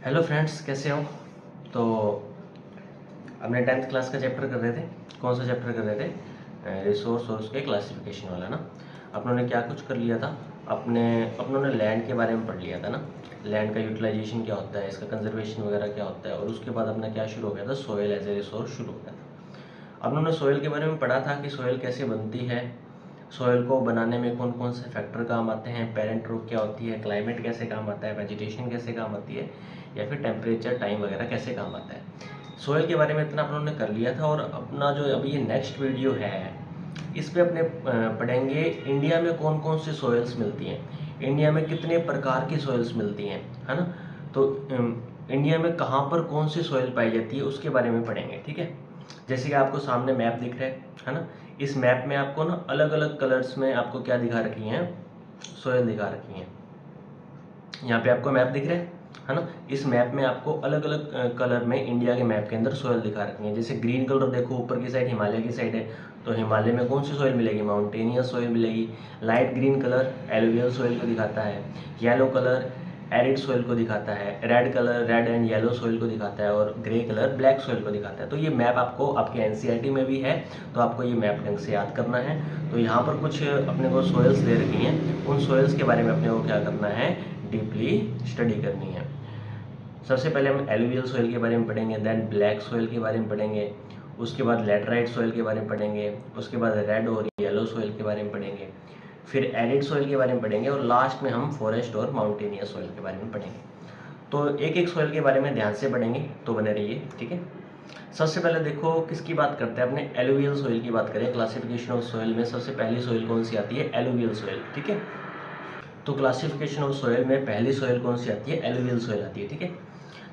Hello friends, कैसे हो? तो अपने 10th क्लास का चैप्टर कर रहे थे। कौन सा चैप्टर कर रहे थे? रिसोर्स और उसके क्लासिफिकेशन वाला ना। अपनों ने क्या कुछ कर लिया था, अपनों ने लैंड के बारे में पढ़ लिया था ना। लैंड का यूटिलाइजेशन क्या होता है, इसका कंजर्वेशन वगैरह क्या होता है, और उसके बाद अपना क्या शुरू हो गया था, सोयल एज ए रिसोर्स शुरू हो गया था। अपनों ने सोयल के बारे में पढ़ा था कि सोयल कैसे बनती है, सोयल को बनाने में कौन कौन से फैक्टर काम आते हैं, पेरेंट रॉक क्या होती है, क्लाइमेट कैसे काम आता है, वेजिटेशन कैसे काम आती है, या फिर टेम्परेचर टाइम वगैरह कैसे काम आता है। सोयल के बारे में इतना अपनों ने कर लिया था। और अपना जो अभी ये नेक्स्ट वीडियो है, इस पे अपने पढ़ेंगे इंडिया में कौन कौन सी सोयल्स मिलती हैं, इंडिया में कितने प्रकार की सोयल्स मिलती हैं, है ना। तो इंडिया में कहाँ पर कौन सी सोयल पाई जाती है उसके बारे में पढ़ेंगे, ठीक है। जैसे कि आपको सामने मैप दिख रहा है ना। इस मैप में आपको ना अलग अलग कलर्स में आपको क्या दिखा रखी हैं, सोयल दिखा रखी हैं। यहाँ पे आपको मैप दिख रहा है ना। इस मैप में आपको अलग अलग कलर में इंडिया के मैप के अंदर सोयल दिखा रखी है। जैसे ग्रीन कलर देखो, ऊपर की साइड हिमालय की साइड है, तो हिमालय में कौन सी सोयल मिलेगी, माउंटेनियस सोयल मिलेगी। Light green colour alluvial soil को दिखाता है, येलो कलर एरिड सोयल को दिखाता है, red colour red and yellow soil को दिखाता है, और ग्रे कलर ब्लैक सोयल को दिखाता है। तो ये मैप आपको आपके एनसीईआरटी में भी है, तो आपको ये मैप ढंग से याद करना है। तो यहाँ पर कुछ अपने को सोयल्स दे रखी हैं, उन सोयल्स के बारे में अपने को क्या करना है, डीपली स्टडी करनी है। सबसे पहले हम एलुवियल सोयल के बारे में पढ़ेंगे, देन ब्लैक सोयल के बारे में पढ़ेंगे, उसके बाद लैटराइट सोयल के बारे में पढ़ेंगे, उसके बाद रेड और येलो सोयल के बारे में पढ़ेंगे, फिर एरिड सोयल के बारे में पढ़ेंगे, और लास्ट में हम फॉरेस्ट और माउंटेनियस सोयल के बारे में पढ़ेंगे। तो एक एक सोयल के बारे में ध्यान से पढ़ेंगे, तो बने रहिए, ठीक है। सबसे पहले देखो किसकी बात करते हैं, अपने एलुवियल सोयल की बात करें। क्लासिफिकेशन ऑफ सोयल में सबसे पहली सोयल कौन सी आती है, एलुवियल सोयल, ठीक है। तो क्लासिफिकेशन ऑफ सोयल में पहली सोयल कौन सी आती है, एलुवियल सोयल आती है, ठीक है।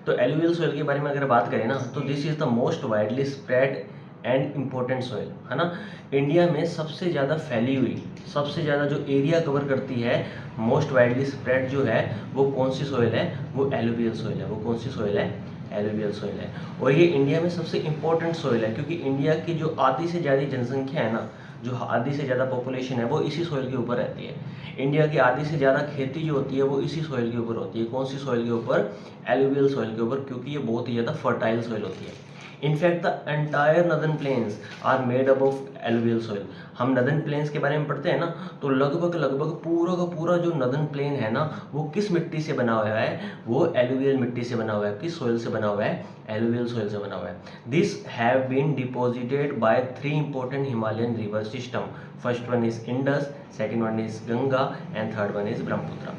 तो एलुवियल सोयल के बारे में अगर बात करें ना, तो this is the most widely spread and important soil, है ना। इंडिया में सबसे ज़्यादा फैली हुई, सबसे ज़्यादा जो एरिया कवर करती है, मोस्ट वाइडली स्प्रेड जो है, वो कौन सी सोयल है, वो एलुवियल सोयल है। वो कौन सी सोयल है, एलुवियल सोयल है। और ये इंडिया में सबसे इंपॉर्टेंट सोयल है, क्योंकि इंडिया की जो आधी से ज़्यादा जनसंख्या है ना, जो आधी से ज़्यादा पॉपुलेशन है, वो इसी सोयल के ऊपर रहती है। इंडिया की आधी से ज़्यादा खेती जो होती है वो इसी सोयल के ऊपर होती है। कौन सी सोयल के ऊपर, एलुवियल सोयल के ऊपर, क्योंकि ये बहुत ही ज़्यादा फर्टाइल सोयल होती है। In fact the entire northern plains are made up of alluvial soil. हम नदर्न प्लेन्स के बारे में पढ़ते हैं ना, तो लगभग लगभग पूरा का पूरा जो नदर्न प्लेन है ना, वो किस मिट्टी से बना हुआ है, वो एलुवियल मिट्टी से बना हुआ है। किस सोयल से बना हुआ है, एलुवियल सोयल से बना हुआ है। This have been deposited by 3 important Himalayan river system. First one is Indus, second one is Ganga, and third one is Brahmaputra.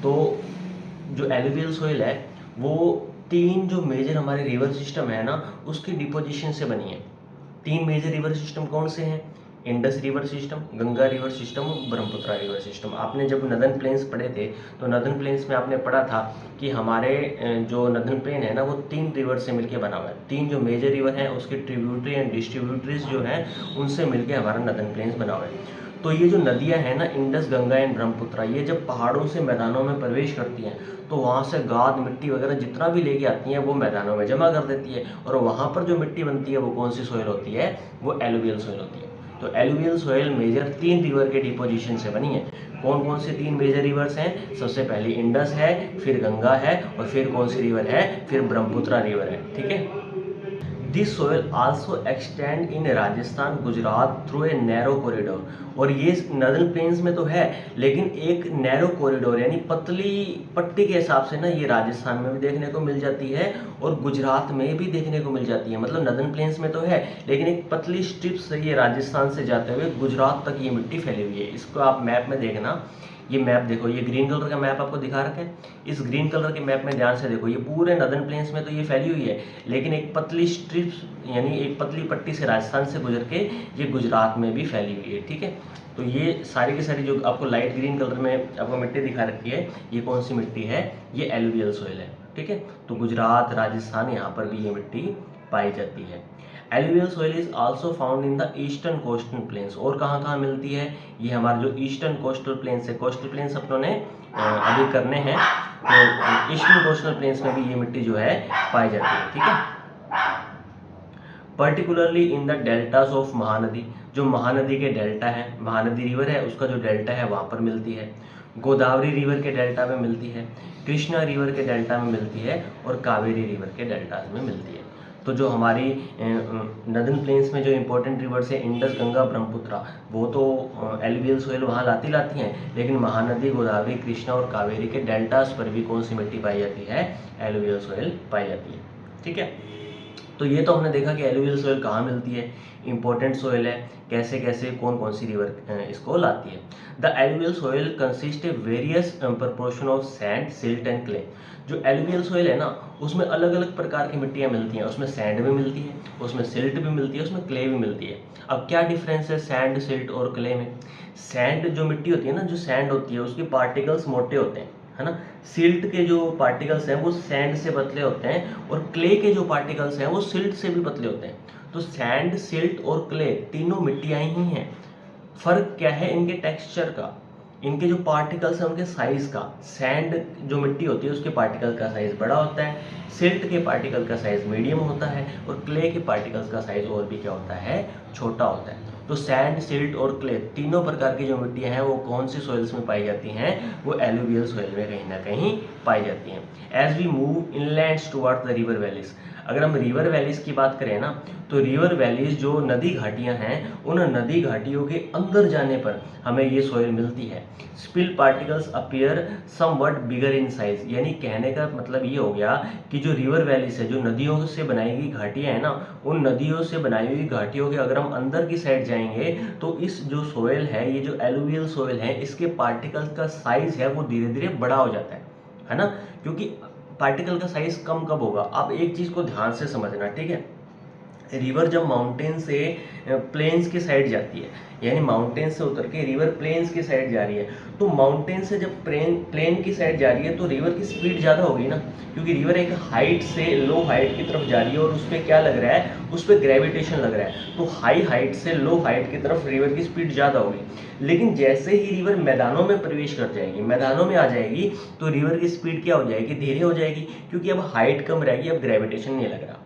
तो जो एलुवियल सोयल है, वो 3 जो मेजर हमारे रिवर सिस्टम है ना, उसकी डिपोजिशन से बनी है। 3 मेजर रिवर सिस्टम कौन से हैं, Indus river system, Ganga river system, Brahmaputra river system. आपने जब नदर्न प्लेन्स पढ़े थे, तो नदर्न प्लेन्स में आपने पढ़ा था कि हमारे जो नदर्न प्लेन है ना, वो 3 रिवर से मिलकर बना हुआ है। 3 जो मेजर रिवर हैं, उसके ट्रिब्यूटरी एंड डिस्ट्रीब्यूटरीज जो हैं, उनसे मिलकर हमारा नदर्न प्लेन्स बना हुआ है। तो ये जो नदियां हैं ना, इंडस, गंगा एंड ब्रह्मपुत्र, ये जब पहाड़ों से मैदानों में प्रवेश करती हैं, तो वहाँ से गाद मिट्टी वगैरह जितना भी लेके आती हैं, वो मैदानों में जमा कर देती है। और वहाँ पर जो मिट्टी बनती है, वो कौन सी सोयल होती है, वो एलुवियल सोयल होती है। तो एलुवियल सोयल मेजर 3 रिवर के डिपोजिशन से बनी है। कौन कौन से 3 मेजर रिवर्स हैं, सबसे पहले इंडस है, फिर गंगा है, और फिर कौन सी रिवर है, फिर ब्रह्मपुत्र रिवर है, ठीक है। This soil also extend in Rajasthan, Gujarat through a narrow corridor. और ये नदर्न प्लेन्स में तो है, लेकिन एक नैरो कॉरिडोर यानी पतली पट्टी के हिसाब से ना, ये राजस्थान में भी देखने को मिल जाती है और गुजरात में भी देखने को मिल जाती है। मतलब नदर्न प्लेन्स में तो है, लेकिन एक पतली स्ट्रिप से ये राजस्थान से जाते हुए गुजरात तक ये मिट्टी फैली हुई है। इसको आप मैप में देखना, ये मैप देखो, ये ग्रीन कलर का मैप आपको दिखा रखा है। इस ग्रीन कलर के मैप में ध्यान से देखो, ये पूरे नदर्न प्लेन्स में तो ये फैली हुई है, लेकिन एक पतली स्ट्रिप्स यानी एक पतली पट्टी से राजस्थान से गुजर के ये गुजरात में भी फैली हुई है, ठीक है। तो ये सारी की सारी जो आपको लाइट ग्रीन कलर में आपको मिट्टी दिखा रखी है, ये कौन सी मिट्टी है, ये एलुवियल सोयल है, ठीक है। तो गुजरात, राजस्थान, यहाँ पर भी ये मिट्टी पाई जाती है। Alluvial soil is also found in the eastern coastal planes. और कहाँ कहाँ मिलती है, ये हमारे जो ईस्टर्न कोस्टल प्लेन्स है, कोस्टल प्लेन्स अपनों ने अभी करने हैं, तो ईस्टर्न कोस्टल प्लेन्स में भी ये मिट्टी जो है पाई जाती है, ठीक है। Particularly in the deltas of Mahanadi, जो महानदी के डेल्टा है, महानदी रिवर है, उसका जो डेल्टा है वहाँ पर मिलती है। गोदावरी रिवर के डेल्टा में मिलती है, कृष्णा रिवर के डेल्टा में मिलती है और कावेरी रिवर के डेल्टा में मिलती है। तो जो हमारी नदर्न प्लेन्स में जो इंपॉर्टेंट रिवर्स है इंडस, गंगा, ब्रह्मपुत्रा, वो तो एलुवियल सोइल वहाँ लाती हैं, लेकिन महानदी, गोदावरी, कृष्णा और कावेरी के डेल्टास पर भी कौन सी मिट्टी पाई जाती है? एलुवियल सोइल पाई जाती है। ठीक है, तो ये तो हमने देखा कि एलुवियल सोइल कहाँ मिलती है, इंपॉर्टेंट सोइल है, कैसे कैसे कौन कौन सी रिवर इसको लाती है। The alluvial soil consist A various proportion of sand, silt and clay. जो एलुवियल सोइल है ना, उसमें अलग अलग प्रकार की मिट्टियाँ मिलती हैं, उसमें सैंड भी मिलती है, उसमें सिल्ट भी मिलती है, उसमें क्ले भी मिलती है। अब क्या डिफरेंस है सैंड, सिल्ट और क्ले में? सैंड जो मिट्टी होती है ना, जो सैंड होती है उसके पार्टिकल्स मोटे होते हैं, है ना। सिल्ट के जो पार्टिकल्स हैं वो सैंड से पतले होते हैं, और क्ले के जो पार्टिकल्स हैं वो सिल्ट से भी पतले होते हैं। तो सैंड, सिल्ट और क्ले तीनों मिट्टियाँ ही हैं। फर्क क्या है इनके टेक्सचर का, इनके जो पार्टिकल्स हैं उनके साइज का। सैंड जो मिट्टी होती है उसके पार्टिकल का साइज बड़ा होता है, सिल्ट के पार्टिकल का साइज मीडियम होता है, और क्ले के पार्टिकल्स का साइज और भी क्या होता है? छोटा होता है। तो सैंड, सिल्ट और क्ले तीनों प्रकार की जो मिट्टियाँ हैं वो कौन सी सॉइल्स में पाई जाती हैं? वो एलुवियल सॉइल में कहीं ना कहीं पाई जाती हैं। As we move inlands towards the river valleys, अगर हम रिवर वैलीज की बात करें ना, तो रिवर वैलीज जो नदी घाटियां हैं, उन नदी घाटियों के अंदर जाने पर हमें ये सॉइल मिलती है। Spill particles appear somewhat bigger in size, यानी कहने का मतलब ये हो गया कि जो रिवर वैलीज है, जो नदियों से बनाई गई घाटियां हैं ना, उन नदियों से बनाई हुई घाटियों के अगर हम अंदर की साइड जाएंगे तो इस जो सॉइल है, ये जो एलुवियल सॉइल है, इसके पार्टिकल्स का साइज है वो धीरे धीरे बड़ा हो जाता है ना। क्योंकि पार्टिकल का साइज कम कब होगा? आप एक चीज को ध्यान से समझना, ठीक है। रिवर जब माउंटेन से प्लेन्स की साइड जाती है, यानी माउंटेन से उतर के रिवर प्लेन्स की साइड जा रही है, तो माउंटेन से जब प्लेन की साइड जा रही है तो रिवर की स्पीड ज़्यादा होगी ना, क्योंकि रिवर एक हाइट से लो हाइट की तरफ जा रही है और उस पर क्या लग रहा है? उस पर ग्रेविटेशन लग रहा है। तो हाई हाइट से लो हाइट की तरफ रिवर की स्पीड ज़्यादा होगी। लेकिन जैसे ही रिवर मैदानों में प्रवेश कर जाएगी, मैदानों में आ जाएगी, तो रिवर की स्पीड क्या हो जाएगी? धीरे हो जाएगी, क्योंकि अब हाइट कम रहेगी, अब ग्रेविटेशन नहीं लग रहा।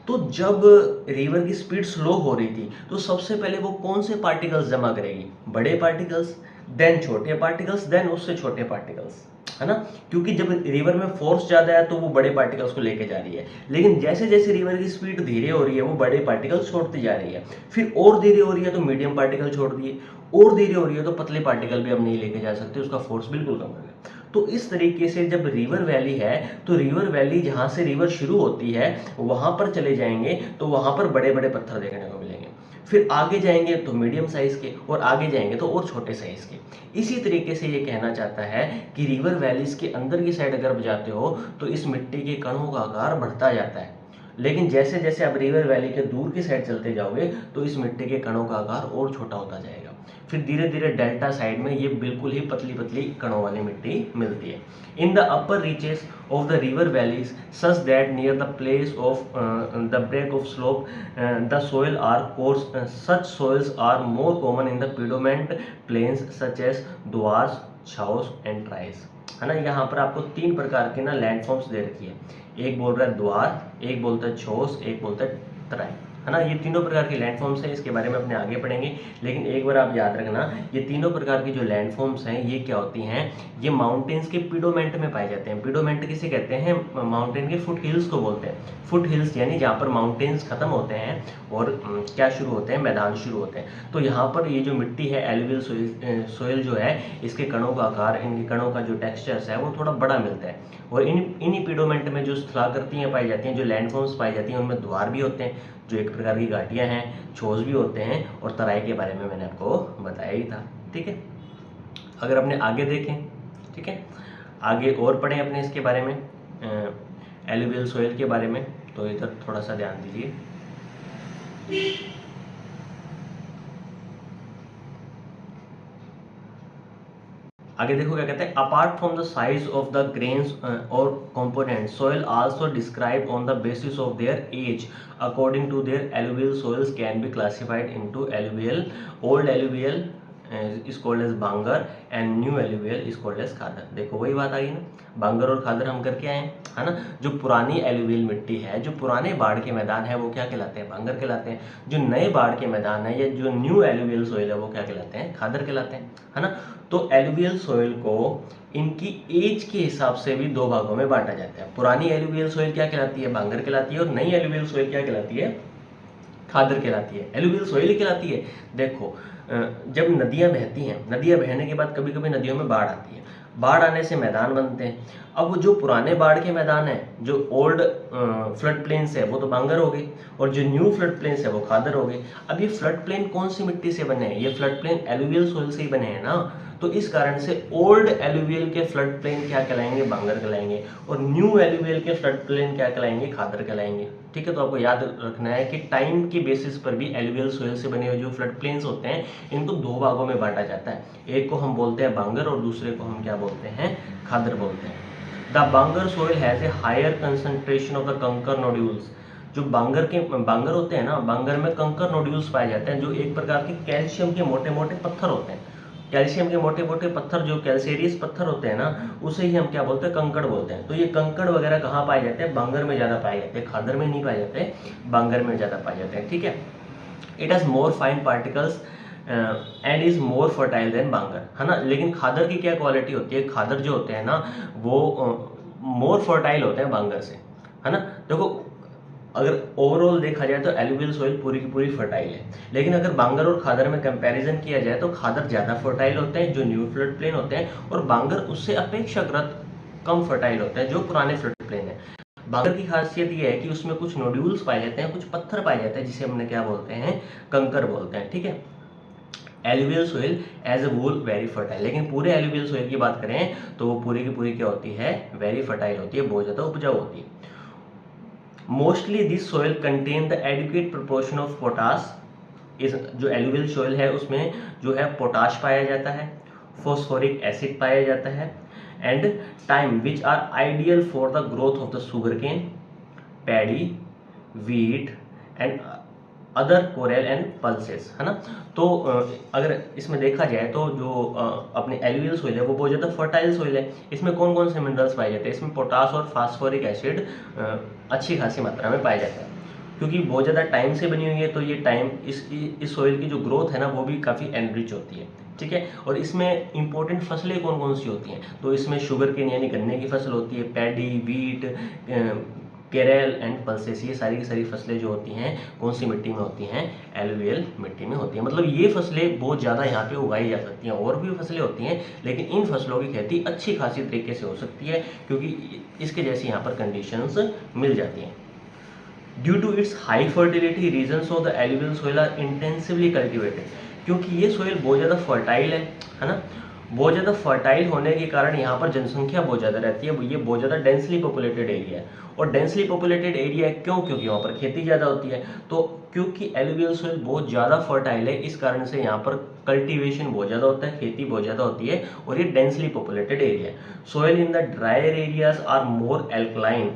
तो जब रिवर की स्पीड स्लो हो रही थी तो सबसे पहले वो कौन से पार्टिकल्स जमा करेगी? बड़े पार्टिकल्स, देन छोटे पार्टिकल्स, देन उससे छोटे पार्टिकल्स, है ना। क्योंकि जब रिवर में फोर्स ज़्यादा है तो वो बड़े पार्टिकल्स को लेके जा रही है, लेकिन जैसे जैसे रिवर की स्पीड धीरे हो रही है वो बड़े पार्टिकल्स छोड़ती जा रही है। फिर और धीरे हो रही है तो मीडियम पार्टिकल छोड़ दिए, और धीरे हो रही है तो पतले पार्टिकल भी अब नहीं लेके जा सकते, उसका फोर्स बिल्कुल कम हो गया। तो इस तरीके से जब रिवर वैली है तो रिवर वैली जहाँ से रिवर शुरू होती है वहाँ पर चले जाएंगे तो वहाँ पर बड़े बड़े पत्थर देखने को मिलेंगे। फिर आगे जाएंगे तो मीडियम साइज के, और आगे जाएंगे तो और छोटे साइज के। इसी तरीके से ये कहना चाहता है कि रिवर वैलीज के अंदर की साइड अगर जाते हो तो इस मिट्टी के कणों का आकार बढ़ता जाता है, लेकिन जैसे जैसे आप रिवर वैली के दूर की साइड चलते जाओगे तो इस मिट्टी के कणों का आकार और छोटा होता जाएगा। फिर धीरे धीरे डेल्टा साइड में ये बिल्कुल ही पतली पतली कणों वाली मिट्टी मिलती है। In the upper reaches of the river valleys such that near the place of the break of slope the soil are coarse, such soils are more common in the piedmont plains such as Duars, chos and Terais, है ना। यहाँ पर आपको तीन प्रकार के ना landforms दे रखी है, एक बोल रहा है द्वार, एक बोलता है छोस, एक बोलता है तराई, है ना। ये तीनों प्रकार के लैंडफॉर्म्स हैं, इसके बारे में अपने आगे पढ़ेंगे। लेकिन एक बार आप याद रखना, ये तीनों प्रकार की जो लैंडफॉर्म्स हैं ये क्या होती हैं? ये माउंटेन्स के पीडोमेंट में पाए जाते हैं। पीडोमेंट किसे कहते हैं? माउंटेन के फुट हिल्स को बोलते हैं। फुट हिल्स यानी जहाँ पर माउंटेन्स खत्म होते हैं और क्या शुरू होते हैं? मैदान शुरू होते हैं। तो यहाँ पर ये जो मिट्टी है एलुवियल सोइल जो है, इसके कणों का आकार, इनके कणों का जो टेक्सचर्स है वो थोड़ा बड़ा मिलता है। और इन्हीं पीडोमेंट में जो स्थलाकृतियाँ पाई जाती हैं, जो लैंडफॉर्म्स पाई जाती हैं, उनमें द्वार भी होते हैं जो एक प्रकार की घाटियाँ हैं, छोस भी होते हैं, और तराई के बारे में मैंने आपको बताया ही था। ठीक है, अगर अपने आगे देखें, ठीक है, आगे और पढ़ें अपने इसके बारे में, एलुवियल सोइल के बारे में, तो इधर थोड़ा सा ध्यान दीजिए। आगे देखो क्या कहते हैं, apart from the size of the grains और component, soil also describe on the basis of their age according to their alluvial soils can be classified into alluvial, old alluvial, is called as bangar and new alluvial is called as khadar. देखो वही बात आ गई ना, बांगर और खादर हम करके आए हैं, है ना। जो पुरानी एलुवियल मिट्टी है, जो पुराने बाढ़ के मैदान है, वो क्या कहलाते हैं, बांगर कहलाते हैं। जो नए बाढ़ के मैदान है या जो न्यू एलुवियल सोइल है वो क्या कहलाते हैं, खादर कहलाते हैं, है ना। तो एलुवियल सोइल को इनकी एज के हिसाब से भी दो भागों में बांटा जाता है। पुरानी एलुवियल सोइल क्या कहलाती है, बांगर कहलाती है, और नई एलुवियल सोइल क्या कहलाती है, खादर कहलाती है। एलुवियल सोइल कहलाती है। देखो जब नदियां बहती हैं, नदियां बहने के बाद कभी कभी नदियों में बाढ़ आती है, बाढ़ आने से मैदान बनते हैं। अब जो पुराने बाढ़ के मैदान है, जो ओल्ड फ्लड प्लेन्स है, वो तो बांगर हो गए, और जो न्यू फ्लड प्लेन्स है वो खादर हो गए। अब ये फ्लड प्लेन कौन सी मिट्टी से बने हैं, ये फ्लड प्लेन एलुवियल सोइल से ही बने हैं ना। तो इस कारण से ओल्ड एलुवियल के फ्लड प्लेन क्या कहलाएंगे, बांगर कहलाएंगे, और न्यू एलुवियल के फ्लड प्लेन क्या कहलाएंगे, खादर कहलाएंगे। ठीक है, तो आपको याद रखना है कि टाइम की बेसिस पर भी एलुवियल सोइल से बने हुए जो फ्लड प्लेन्स होते हैं, इनको दो भागों में बांटा जाता है। एक को हम बोलते हैं बांगर और दूसरे को हम क्या बोलते हैं, खादर बोलते हैं। The bhangar soil has a higher concentration of the kankar nodules. जो बांगर होते हैं ना, बांगर में कंकर नोड्यूल्स पाए जाते हैं, जो एक प्रकार के कैल्शियम के मोटे मोटे पत्थर होते हैं। कैल्शियम के मोटे मोटे पत्थर, जो कैल्सेरियस पत्थर होते हैं ना, उसे ही हम क्या बोलते हैं, कंकड़ बोलते हैं। तो ये कंकड़ वगैरह कहाँ पाए जाते हैं, बांगर में ज़्यादा पाए जाते हैं, खादर में नहीं पाए जाते, बांगर में ज़्यादा पाए जाते हैं। ठीक है, it has more fine particles and is more fertile than bangar, है ना। लेकिन खादर की क्या क्वालिटी होती है, खादर जो होते हैं ना वो मोर फर्टाइल होते हैं बांगर से, है ना। देखो अगर ओवरऑल देखा जाए तो एलुवियल सोइल पूरी की पूरी फर्टाइल है, लेकिन अगर बांगर और खादर में कंपैरिजन किया जाए तो खादर ज़्यादा फर्टाइल होते हैं, जो न्यू फ्लड प्लेन होते हैं, और बांगर उससे अपेक्षाकृत कम फर्टाइल होते हैं, जो पुराने फ्लड प्लेन है। बांगर की खासियत यह है कि उसमें कुछ नोड्यूल्स पाए जाते हैं, कुछ पत्थर पाए जाते हैं, जिसे हमने क्या बोलते हैं, कंकर बोलते हैं। ठीक है, alluvial soil as a whole very fertile. लेकिन पूरे एलुवियल सोइल की बात करें तो वो पूरी की पूरी क्या होती है, वेरी फर्टाइल होती है, बहुत ज़्यादा उपजाऊ होती है। Mostly this soil contain the adequate proportion of potash. इस जो एलुवियल सोइल है उसमें जो है पोटाश पाया जाता है, फॉस्फोरिक एसिड पाया जाता है, and time which are ideal for the growth of the sugarcane, paddy, wheat and other coral and pulses, है ना। तो अगर इसमें देखा जाए तो जो अपने एलुवियल सोइल है वो बहुत ज़्यादा फर्टाइल सोइल है। इसमें कौन कौन से मिनरल्स पाए जाते हैं, इसमें पोटास और फास्फोरिक एसिड अच्छी खासी मात्रा में पाया जाता है। क्योंकि बहुत ज़्यादा टाइम से बनी हुई है तो ये टाइम इस सोइल की जो ग्रोथ है ना वो भी काफ़ी एनरिच होती है। ठीक है, और इसमें इंपॉर्टेंट फसलें कौन कौन सी होती हैं, तो इसमें शुगर केन यानी गन्ने की फसल होती है, paddy, wheat, Kerala and pulses, ये सारी की सारी फसलें जो होती हैं कौन सी मिट्टी में होती हैं, एलुवियल मिट्टी में होती हैं। मतलब ये फसलें बहुत ज़्यादा यहाँ पे उगाई जा सकती हैं, और भी फसलें होती हैं, लेकिन इन फसलों की खेती अच्छी खासी तरीके से हो सकती है क्योंकि इसके जैसी यहाँ पर कंडीशंस मिल जाती हैं। Due to its high fertility regions of the alluvial soil are intensively cultivated. क्योंकि ये सोइल बहुत ज़्यादा फर्टाइल है ना, बहुत ज़्यादा फर्टाइल होने के कारण यहाँ पर जनसंख्या बहुत ज़्यादा रहती है, ये बहुत ज़्यादा डेंसली पॉपुलेटेड एरिया है। और डेंसली पॉपुलेटेड एरिया क्यों, क्योंकि वहाँ पर खेती ज़्यादा होती है। तो क्योंकि एलुवियल सोइल बहुत ज़्यादा फर्टाइल है, इस कारण से यहाँ पर कल्टीवेशन बहुत ज़्यादा होता है, खेती बहुत ज़्यादा होती है, और ये डेंसली पॉपुलेटेड एरिया है। Soil in the drier areas are more alkaline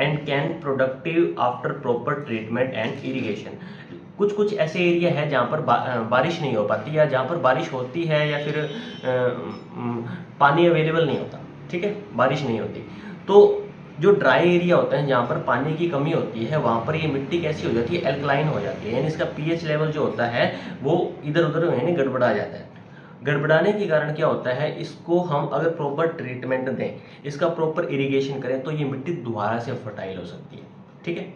and can productive after proper treatment and irrigation. कुछ कुछ ऐसे एरिया है जहाँ पर बारिश नहीं हो पाती, या जहाँ पर बारिश होती है या फिर पानी अवेलेबल नहीं होता। ठीक है, बारिश नहीं होती, तो जो ड्राई एरिया होता है जहाँ पर पानी की कमी होती है, वहाँ पर ये मिट्टी कैसी हो जाती है, एल्कलाइन हो जाती है, यानी इसका पीएच लेवल जो होता है वो इधर उधर यानी गड़बड़ा जाता है। गड़बड़ाने के कारण क्या होता है, इसको हम अगर प्रॉपर ट्रीटमेंट दें, इसका प्रॉपर इरिगेशन करें, तो ये मिट्टी दोबारा से फर्टाइल हो सकती है। ठीक है,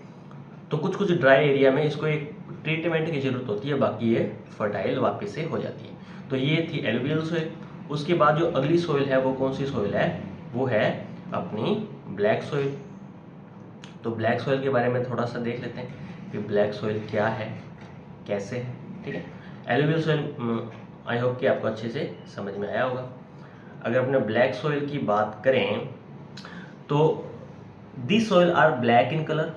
तो कुछ कुछ ड्राई एरिया में इसको एक ट्रीटमेंट की जरूरत होती है, बाकी ये फर्टाइल वापस से हो जाती है। तो ये थी एलुवियल सोइल। उसके बाद जो अगली सोइल है वो कौन सी सोइल है, वो है अपनी ब्लैक सोइल। तो ब्लैक सोइल के बारे में थोड़ा सा देख लेते हैं कि ब्लैक सोइल क्या है, कैसे है। ठीक है, एलुवियल सोइल आई होप कि आपको अच्छे से समझ में आया होगा। अगर अपने ब्लैक सोइल की बात करें तो this soil are black in colour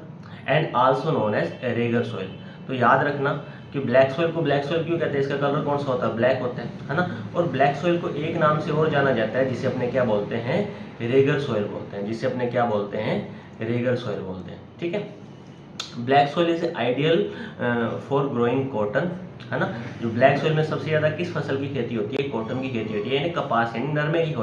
and also known as regur soil. तो याद रखना कि ब्लैक सोइल को ब्लैक सोइल क्यों कहते हैं, इसका कलर कौन सा होता है, ब्लैक होता है ना। और ब्लैक सोइल को एक नाम से और जाना जाता है जिसे अपने क्या बोलते हैं, रेगर सोइल बोलते हैं, जिसे अपने क्या बोलते हैं, रेगर सोइल बोलते हैं। ठीक है, black soil is ideal for growing cotton, है ना। जो ब्लैक सोइल में सबसे ज़्यादा किस फसल की खेती होती है, कॉटन की खेती होती है, यानी कपास यानी नरमे की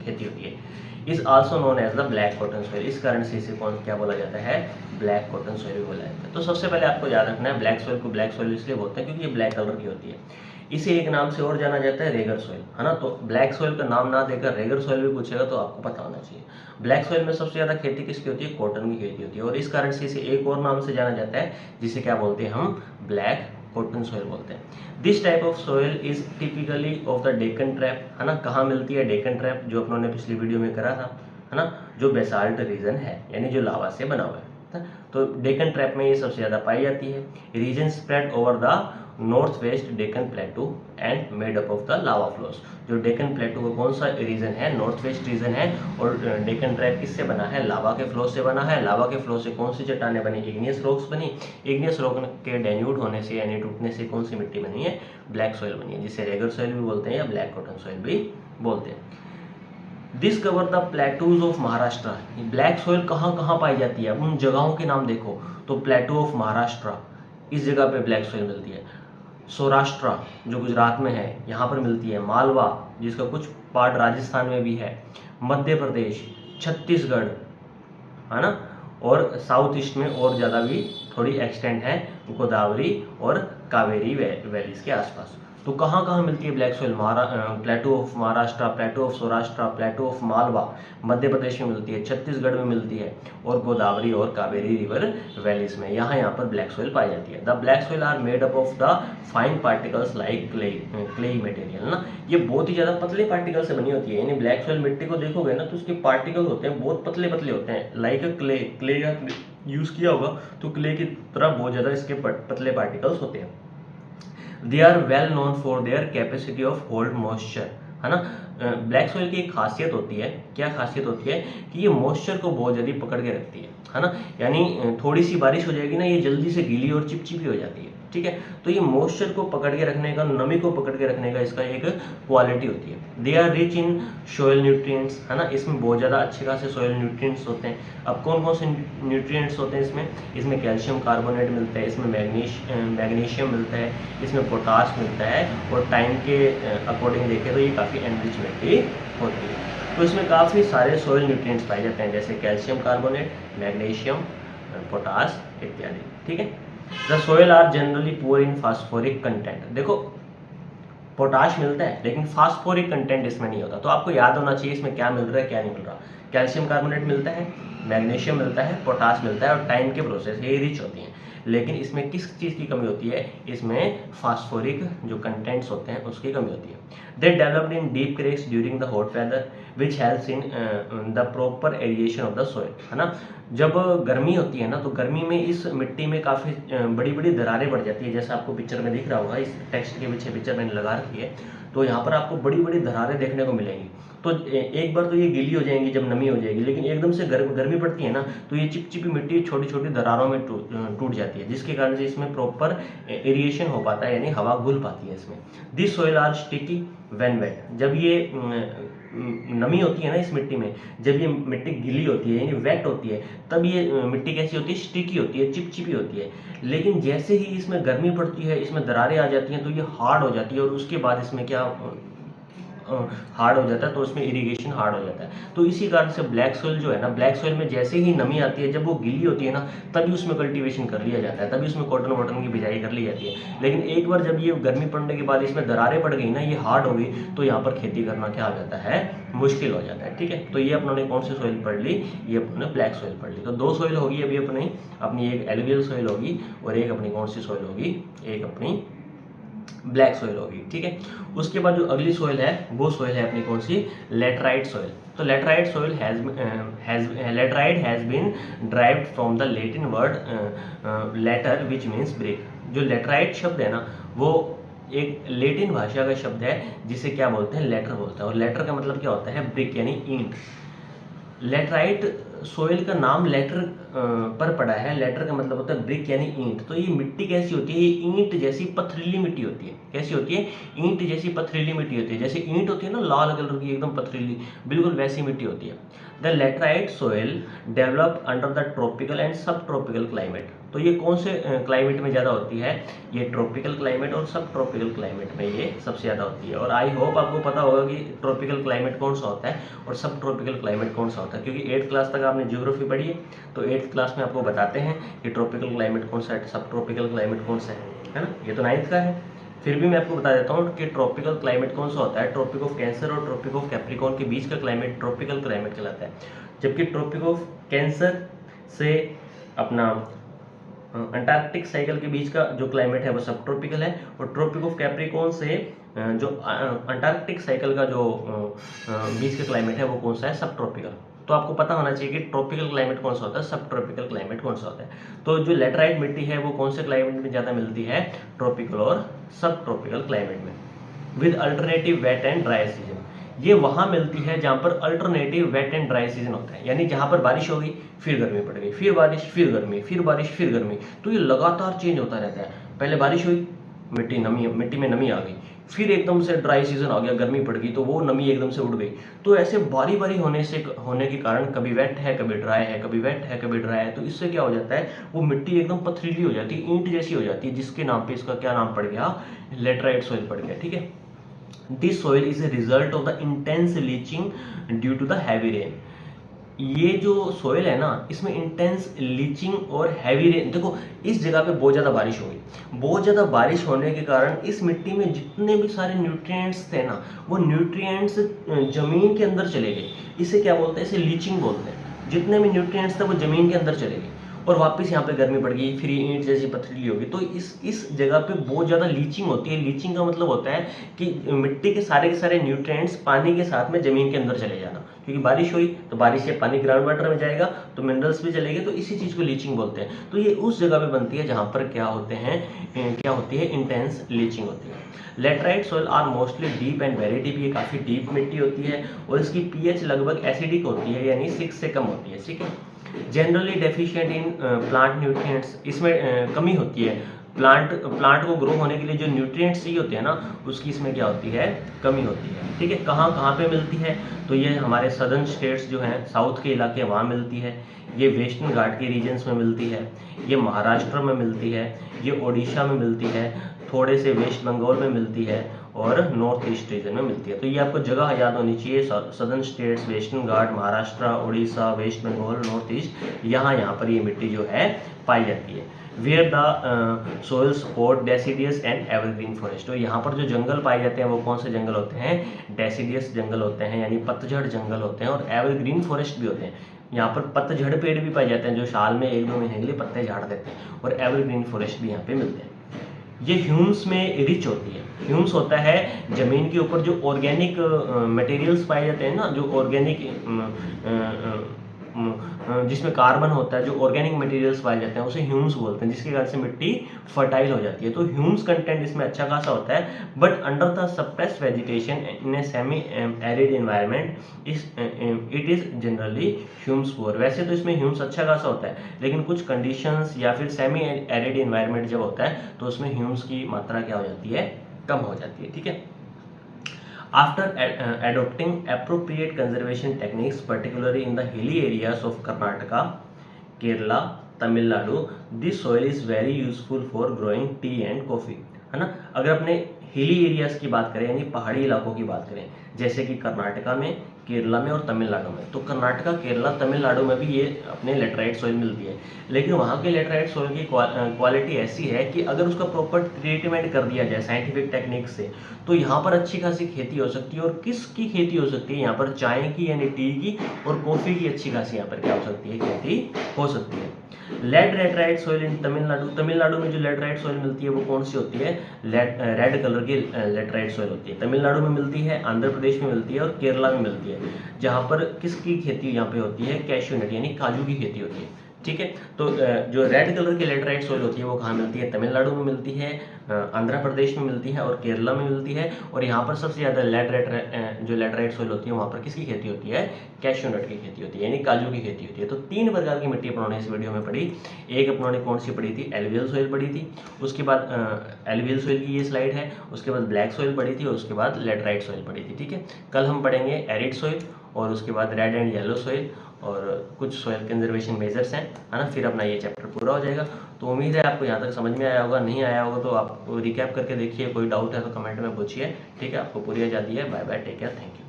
खेती होती है। Is also known as the black cotton soil, इस कारण से इसे कौन क्या बोला जाता है, ब्लैक कॉटन सोइल बोला जाता है। तो सबसे पहले आपको याद रखना है, ब्लैक सोइल को ब्लैक सोइल इसलिए बोलते हैं क्योंकि ये ब्लैक कलर की होती है। इसे एक नाम से और जाना जाता है रेगर सोइल, है ना। तो ब्लैक सोइल का नाम ना देकर रेगर सोइल भी पूछेगा तो आपको पता होना चाहिए। ब्लैक सोइल में सबसे ज़्यादा खेती किसकी होती है, कॉटन की खेती होती है, और इस कारण से इसे एक और नाम से जाना जाता है जिसे क्या बोलते हैं हम, ब्लैक कॉटन सोइल बोलते हैं। This type of soil is typically of the Deccan trap, है ना। कहाँ मिलती है, डेक्कन ट्रैप, जो अपनों ने पिछली वीडियो में करा था, है ना, जो बेसाल्ट रीजन है, यानी जो लावा से बना हुआ है। तो डेक्कन ट्रैप में ये सबसे ज़्यादा पाई जाती है। Region spread over the north west Deccan plateau and made up of the lava flows. जो डेक्कन प्लेटू का कौन सा रीजन है, नॉर्थ वेस्ट रीजन है, और डेक्कन ट्रैप किससे बना है, लावा के फ्लो से बना है। लावा के फ्लो से कौन सी चट्टानें बनी, इग्नियस रॉक्स बनी। इग्नियस रॉक के डेन्यूड होने से यानी टूटने से कौन सी मिट्टी बनी है, ब्लैक सॉइल बनी है, जिसे रेगर सॉइल भी बोलते हैं या ब्लैक कॉटन सॉइल भी बोलते हैं। This cover the plateaus of Maharashtra. Black soil कहाँ कहाँ पाई जाती है, उन जगहों के नाम देखो। तो प्लेटू ऑफ महाराष्ट्र, इस जगह पे ब्लैक सॉइल मिलती है। सौराष्ट्र जो गुजरात में है, यहाँ पर मिलती है। मालवा, जिसका कुछ पार्ट राजस्थान में भी है। मध्य प्रदेश, छत्तीसगढ़, है ना, और साउथ ईस्ट में और ज़्यादा भी थोड़ी एक्सटेंट है, गोदावरी और कावेरी वैलीज के आसपास। तो कहाँ कहाँ मिलती है black soil, plateau of Maharashtra, plateau of Saurashtra, plateau of Malwa Madhya Pradesh में मिलती है, छत्तीसगढ़ में मिलती है, और गोदावरी और कावेरी रिवर वैलीज में यहाँ पर ब्लैक सॉइल पाई जाती है। The black soil are made up of the fine particles like clay material ना। ये बहुत ही ज़्यादा पतले पार्टिकल से बनी होती है, यानी ब्लैक सॉइल मिट्टी को देखोगे ना तो उसके पार्टिकल होते हैं बहुत पतले पतले होते हैं, लाइक क्ले का यूज़ किया होगा तो क्ले की तरह बहुत ज़्यादा इसके पतले पार्टिकल्स होते हैं। They are well known for their capacity of hold moisture, है ना। ब्लैक सॉइल की एक खासियत होती है, क्या खासियत होती है कि ये मॉइस्चर को बहुत जल्दी पकड़ के रखती है ना। यानी थोड़ी सी बारिश हो जाएगी ना, ये जल्दी से गीली और चिपचिपी हो जाती है, ठीक है। तो ये मॉइस्चर को पकड़ के रखने का, नमी को पकड़ के रखने का इसका एक क्वालिटी होती है। They are rich in soil nutrients, है ना। इसमें बहुत ज़्यादा अच्छे खासे सोयल न्यूट्रिएंट्स होते हैं। अब कौन कौन से न्यूट्रिएंट्स होते हैं इसमें कैल्शियम कार्बोनेट मिलता है, इसमें मैग्नीशियम मिलता है, इसमें पोटाश मिलता है, और टाइम के अकॉर्डिंग देखें तो ये काफ़ी एनरिच मिट्टी होती है। तो इसमें काफ़ी सारे सोयल न्यूट्रिएंट्स पाए जाते हैं, जैसे कैल्शियम कार्बोनेट, मैग्नीशियम, पोटाश इत्यादि, ठीक है। The soil are generally poor in phosphoric content. देखो पोटाश मिलता है लेकिन फास्फोरिक कंटेंट इसमें नहीं होता, तो आपको याद होना चाहिए इसमें क्या मिल रहा है क्या नहीं मिल रहा। कैल्शियम कार्बोनेट मिलता है, मैग्नीशियम मिलता है, पोटाश मिलता है, और टाइम के प्रोसेस ये रिच होती हैं। लेकिन इसमें किस चीज़ की कमी होती है, इसमें फास्फोरिक जो कंटेंट्स होते हैं उसकी कमी होती है। They developed in deep cracks during the hot weather which helps in the proper aeration of the soil, है ना। जब गर्मी होती है ना तो गर्मी में इस मिट्टी में काफ़ी बड़ी बड़ी दरारें पड़ जाती है, जैसा आपको पिक्चर में दिख रहा होगा, इस टेक्स्ट के पीछे पिक्चर मैंने लगा रखी है, तो यहाँ पर आपको बड़ी बड़ी दरारें देखने को मिलेंगी। तो एक बार तो ये गीली हो जाएंगी जब नमी हो जाएगी, लेकिन एकदम से गर्मी पड़ती है ना तो ये चिपचिपी मिट्टी छोटी छोटी दरारों में टूट जाती है, जिसके कारण से इसमें प्रॉपर एरिएशन हो पाता है, यानी हवा घुल पाती है इसमें। This soil are sticky when wet. जब ये नमी होती है ना इस मिट्टी में, जब ये मिट्टी गीली होती है यानी वेट होती है, तब ये मिट्टी कैसी होती है, स्टिकी होती है, चिपचिपी होती है। लेकिन जैसे ही इसमें गर्मी पड़ती है, इसमें दरारें आ जाती हैं, तो ये हार्ड हो जाती है, और उसके बाद इसमें क्या हार्ड हो जाता है, तो उसमें इरिगेशन हार्ड हो जाता है। तो इसी कारण से ब्लैक सोइल जो है ना, ब्लैक सोइल में जैसे ही नमी आती है, जब वो गीली होती है ना, तभी उसमें कल्टीवेशन कर लिया जाता है, तभी उसमें कॉटन वॉटन की बिजाई कर ली जाती है। लेकिन एक बार जब ये गर्मी पड़ने के बाद इसमें दरारें पड़ गई ना, ये हार्ड हो गई, तो यहाँ पर खेती करना क्या हो जाता है, मुश्किल हो जाता है, ठीक है। तो ये अपनों ने कौन सी सॉइल पढ़ ली, ये अपने ब्लैक सॉइल पढ़ ली। तो दो सॉइल होगी अभी अपनी एक एलुवियल सॉइल होगी, और एक अपनी कौन सी सॉइल होगी, एक अपनी ब्लैक सॉइल होगी, ठीक है। उसके बाद जो अगली सॉइल है वो सॉइल है अपनी कौन सी, लेटराइट सॉइल। तो laterite soil laterite has been derived from the Latin word later which means brick. जो लेटराइट शब्द है ना, वो एक लैटिन भाषा का शब्द है जिसे क्या बोलते हैं, लेटर बोलते हैं, और लेटर का मतलब क्या होता है, ब्रिक यानी ईंट। लेटराइट सोइल का नाम लेटर पर पड़ा है। लेटर का मतलब होता है ब्रिक यानी ईंट। तो ये मिट्टी कैसी होती है? ये ईंट जैसी पथरीली मिट्टी होती है। कैसी होती है? ईंट जैसी पथरीली मिट्टी होती है। जैसे ईंट होती है ना लाल कलर की एकदम पथरीली, बिल्कुल वैसी मिट्टी होती है। The laterite soil develop under the tropical and सब ट्रॉपिकल क्लाइमेट। तो ये कौन से क्लाइमेट में ज़्यादा होती है? ये ट्रॉपिकल क्लाइमेट और सब ट्रॉपिकल क्लाइमेट में ये सबसे ज़्यादा होती है। और आई होप आपको पता होगा कि ट्रॉपिकल क्लाइमेट कौन सा होता है और सब ट्रॉपिकल क्लाइमेट कौन सा होता है, क्योंकि 8th क्लास तक आपने ज्योग्राफी पढ़ी है। तो 8th क्लास में आपको बताते हैं कि ट्रॉपिकल क्लाइमेट कौन सा है, सब ट्रॉपिकल क्लाइमेट कौन सा है ना। ये तो 9th का है। फिर भी मैं आपको बता देता हूँ कि ट्रॉपिकल क्लाइमेट कौन सा होता है। ट्रॉपिक ऑफ कैंसर और ट्रॉपिक ऑफ कैप्रिकॉर्न के बीच का क्लाइमेट ट्रॉपिकल क्लाइमेट कहलाता है, जबकि ट्रॉपिक ऑफ कैंसर से अपना अंटार्कटिक साइकिल के बीच का जो क्लाइमेट है वो सब ट्रॉपिकल है। और ट्रॉपिक ऑफ कैप्रिकॉर्न से जो अंटार्कटिक साइकिल का जो बीच का क्लाइमेट है वो कौन सा है? सब ट्रॉपिकल। तो आपको पता होना चाहिए कि ट्रॉपिकल क्लाइमेट कौन सा होता है, सब ट्रॉपिकल क्लाइमेट कौन सा होता है। तो जो लेटराइट मिट्टी है वो कौन से क्लाइमेट में ज़्यादा मिलती है? ट्रॉपिकल और सब ट्रॉपिकल क्लाइमेट में, with alternative wet and dry season. ये वहां मिलती है जहां पर alternative wet and dry season होता है, यानी जहां पर बारिश हो गई फिर गर्मी पड़ गई, फिर बारिश फिर गर्मी, फिर बारिश फिर गर्मी। तो ये लगातार चेंज होता रहता है। पहले बारिश हुई, मिट्टी में नमी आ गई, फिर एकदम से ड्राई सीजन आ गया, गर्मी पड़ गई, तो वो नमी एकदम से उड़ गई। तो ऐसे बारी बारी होने के कारण कभी वेट है कभी ड्राई है, कभी वेट है कभी ड्राई है। तो इससे क्या हो जाता है? वो मिट्टी एकदम पथरीली हो जाती है, ईंट जैसी हो जाती है, जिसके नाम पे इसका क्या नाम पड़ गया? लेटराइट सॉइल पड़ गया। ठीक है। This soil is a result of the intense leaching due to the heavy rain. ये जो सॉइल है ना, इसमें इंटेंस लीचिंग और हैवी रेन, देखो इस जगह पे बहुत ज़्यादा बारिश हो गई। बहुत ज़्यादा बारिश होने के कारण इस मिट्टी में जितने भी सारे न्यूट्रिएंट्स थे ना, वो न्यूट्रिएंट्स जमीन के अंदर चले गए। इसे क्या बोलते हैं? इसे लीचिंग बोलते हैं। जितने भी न्यूट्रिएंट्स थे वो जमीन के अंदर चले गए और वापस यहाँ पे गर्मी पड़ गई, फिर ईंट जैसी पथरीली होगी। तो इस जगह पे बहुत ज़्यादा लीचिंग होती है। लीचिंग का मतलब होता है कि मिट्टी के सारे न्यूट्रिएंट्स पानी के साथ में जमीन के अंदर चले जाना, क्योंकि बारिश हुई तो बारिश से पानी ग्राउंड वाटर में जाएगा तो मिनरल्स भी चलेंगे। तो इसी चीज़ को लीचिंग बोलते हैं। तो ये उस जगह पे बनती है जहाँ पर क्या होती है? इंटेंस लीचिंग होती है। Laterite soil are mostly deep and very deep. ये काफ़ी डीप मिट्टी होती है और इसकी पीएच लगभग एसिडिक होती है, यानी 6 से कम होती है। ठीक है। Generally deficient in plant nutrients, इसमें कमी होती है। प्लांट को ग्रो होने के लिए जो न्यूट्रिएंट्स चाहिए होते हैं ना, उसकी इसमें क्या होती है? कमी होती है। ठीक है। कहाँ पे मिलती है? तो ये हमारे सदर्न स्टेट्स जो हैं, साउथ के इलाके, वहाँ मिलती है। ये वेस्टर्न घाट के रीजन्स में मिलती है। ये महाराष्ट्र में मिलती है। ये ओडिशा में मिलती है। थोड़े से वेस्ट बंगाल में मिलती है और नॉर्थ ईस्ट रीजन में मिलती है। तो ये आपको जगह याद होनी चाहिए। सदर्न स्टेट्स, वेस्टर्न घाट, Maharashtra, Orissa, west Bengal, north east, यहाँ पर ये मिट्टी जो है पाई जाती है। Where the soil support deciduous and evergreen forest. तो यहाँ पर जो जंगल पाए जाते हैं वो कौन से जंगल होते हैं? डेसिडियस जंगल होते हैं, यानी पतझड़ जंगल होते हैं, और एवरग्रीन फॉरेस्ट भी होते हैं। यहाँ पर पतझड़ पेड़ भी पाए जाते हैं जो साल में 1-2 महीने के लिए पत्ते झाड़ देते हैं, और एवरग्रीन फॉरेस्ट भी यहाँ पे मिलते हैं। ये ह्यूम्स में रिच होती है। ह्यूम्स होता है जमीन के ऊपर जो ऑर्गेनिक मटेरियल्स पाए जाते हैं ना, जो ऑर्गेनिक जिसमें कार्बन होता है, जो ऑर्गेनिक मटेरियल्स पाए जाते हैं उसे ह्यूम्स बोलते हैं, जिसके कारण से मिट्टी फर्टाइल हो जाती है। तो ह्यूम्स कंटेंट इसमें अच्छा खासा होता है। But under the suppressed vegetation in a semi arid environment it is generally Hume's poor. वैसे तो इसमें ह्यूम्स अच्छा खासा होता है, लेकिन कुछ कंडीशंस या फिर सेमी एरिड एनवायरनमेंट जब होता है तो उसमें ह्यूम्स की मात्रा क्या हो जाती है? कम हो जाती है। ठीक है। After adopting appropriate conservation techniques, particularly in the hilly areas of Karnataka, Kerala, Tamil Nadu, this soil is very useful for growing tea and coffee, है ना। अगर अपने हिली एरियाज की बात करें, यानी पहाड़ी इलाकों की बात करें, जैसे कि कर्नाटका में, केरला में और तमिलनाडु में, तो कर्नाटका, केरला, तमिलनाडु में भी ये अपने लेटराइट सॉइल मिलती है। लेकिन वहाँ के लेटराइट सॉइल की क्वालिटी ऐसी है कि अगर उसका प्रॉपर ट्रीटमेंट कर दिया जाए साइंटिफिक टेक्निक से, तो यहाँ पर अच्छी खासी खेती हो सकती है। और किसकी खेती हो सकती है? यहाँ पर चाय की, यानी टी की, और कॉफ़ी की अच्छी खासी यहाँ पर क्या हो सकती है? खेती हो सकती है। Led laterite soil in Tamil Nadu, Tamil Nadu में जो लेटराइट सॉइल मिलती है वो कौन सी होती है? रेड कलर की लेटराइट सॉइल होती है। तमिलनाडु में मिलती है, आंध्र प्रदेश में मिलती है और केरला में मिलती है। जहाँ पर किसकी खेती यहाँ पे होती है? कैश्यू नट, यानी काजू की खेती होती है। ठीक है। तो जो रेड कलर की लेटराइट सॉइल होती है वो कहाँ मिलती है? तमिलनाडु में मिलती है, आंध्र प्रदेश में मिलती है और केरला में मिलती है। और यहाँ पर सबसे ज़्यादा जो लेटराइट सॉइल होती है वहाँ पर किसकी खेती होती है? कैश्यू नट की खेती होती है, यानी काजू की खेती होती है। तो 3 प्रकार की मिट्टी अपनों ने इस वीडियो में पढ़ी। एक अपनों ने कौन सी पढ़ी थी? एलुवियल सॉइल पढ़ी थी। उसके बाद एलुवियल सॉइल की ये स्लाइड है। उसके बाद ब्लैक सॉइल पढ़ी थी और उसके बाद लेटराइट सॉइल पढ़ी थी। ठीक है। कल हम पढ़ेंगे एरिड सॉइल और उसके बाद रेड एंड येलो सॉइल और कुछ सॉइल कंजर्वेशन मेजर्स हैं, है ना। फिर अपना ये चैप्टर पूरा हो जाएगा। तो उम्मीद है आपको यहाँ तक समझ में आया होगा। नहीं आया होगा तो आप रिकैप करके देखिए, कोई डाउट है तो कमेंट में पूछिए। ठीक है, आपको पूरी आज़ादी है। Bye bye, take care, thank you.